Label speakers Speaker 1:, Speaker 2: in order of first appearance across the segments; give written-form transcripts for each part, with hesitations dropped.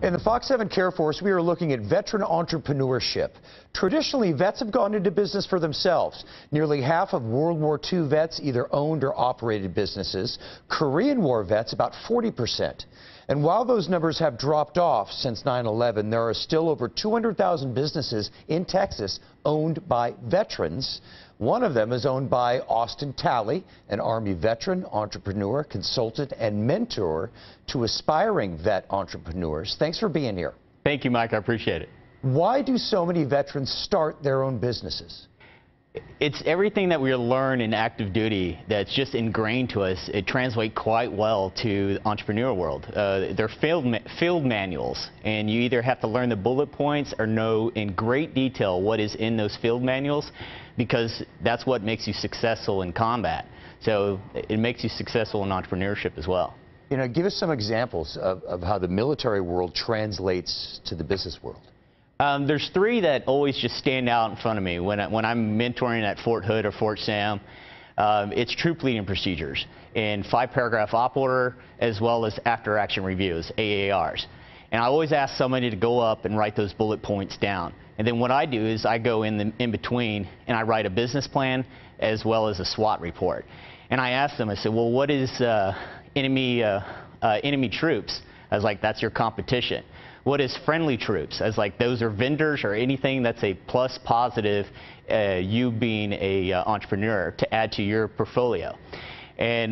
Speaker 1: In the Fox 7 Care Force, we are looking at veteran entrepreneurship. Traditionally, vets have gone into business for themselves. Nearly half of World War II vets either owned or operated businesses. Korean War vets, about 40%. And while those numbers have dropped off since 9/11, there are still over 200,000 businesses in Texas owned by veterans. One of them is owned by Austin Talley, an Army veteran, entrepreneur, consultant, and mentor to aspiring vet entrepreneurs. Thanks for being here.
Speaker 2: Thank you, Mike. I appreciate it.
Speaker 1: Why do so many veterans start their own businesses?
Speaker 2: It's everything that we learn in active duty that's just ingrained to us. It translates quite well to the entrepreneurial world. They're field manuals, and you either have to learn the bullet points or know in great detail what is in those field manuals, because that's what makes you successful in combat. So it makes you successful in entrepreneurship as well.
Speaker 1: You know, give us some examples of how the military world translates to the business world.
Speaker 2: There's three that always just stand out in front of me when I'm mentoring at Fort Hood or Fort Sam. It's troop leading procedures and 5-paragraph op order, as well as after-action reviews, AARs. And I always ask somebody to go up and write those bullet points down. And then what I do is I go in between and I write a business plan as well as a SWOT report. And I ask them, I said, well, what is enemy troops? I was like, that's your competition. What is friendly troops? I was like, those are vendors or anything that's a plus positive, you being a entrepreneur, to add to your portfolio. And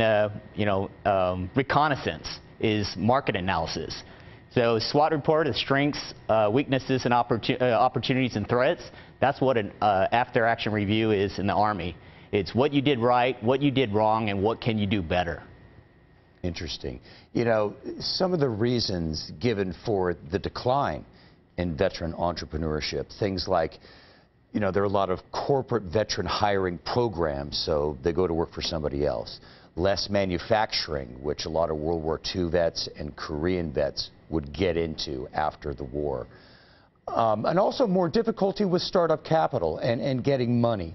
Speaker 2: reconnaissance is market analysis. So SWOT report is strengths, weaknesses, and opportunities and threats. That's what an after-action review is in the Army. It's what you did right, what you did wrong, and what can you do better.
Speaker 1: Interesting. You know, some of the reasons given for the decline in veteran entrepreneurship, things like, you know, there are a lot of corporate veteran hiring programs, so they go to work for somebody else. Less manufacturing, which a lot of World War II vets and Korean vets would get into after the war. And also more difficulty with startup capital and getting money.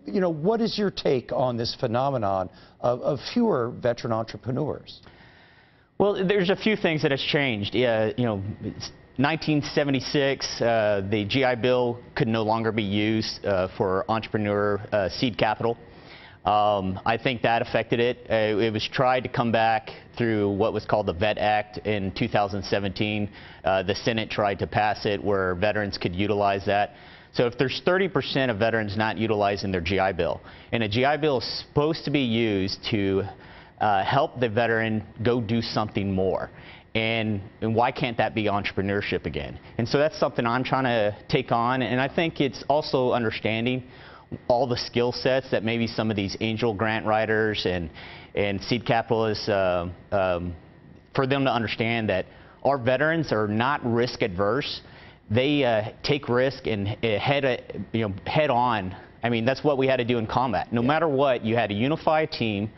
Speaker 1: You know, what is your take on this phenomenon of fewer veteran entrepreneurs?
Speaker 2: Well, there's a few things that has changed. You know, 1976, the GI Bill could no longer be used for entrepreneur seed capital. I think that affected it. It was tried to come back through what was called the VET Act in 2017. The Senate tried to pass it where veterans could utilize that. So if there's 30% of veterans not utilizing their GI Bill, and a GI Bill is supposed to be used to help the veteran go do something more, and why can't that be entrepreneurship again? And so that's something I'm trying to take on, and I think it's also understanding all the skill sets that maybe some of these angel grant writers and seed capitalists, for them to understand that our veterans are not risk adverse. They take risk and head on. I mean, that's what we had to do in combat. No matter what, you had to unify a team,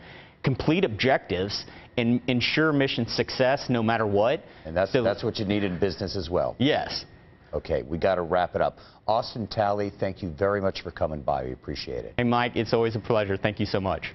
Speaker 2: complete objectives, and ensure mission success no matter what.
Speaker 1: And that's what you need in business as well.
Speaker 2: Yes.
Speaker 1: Okay, we got to wrap it up. Austin Talley, thank you very much for coming by. We appreciate it.
Speaker 2: Hey, Mike, it's always a pleasure. Thank you so much.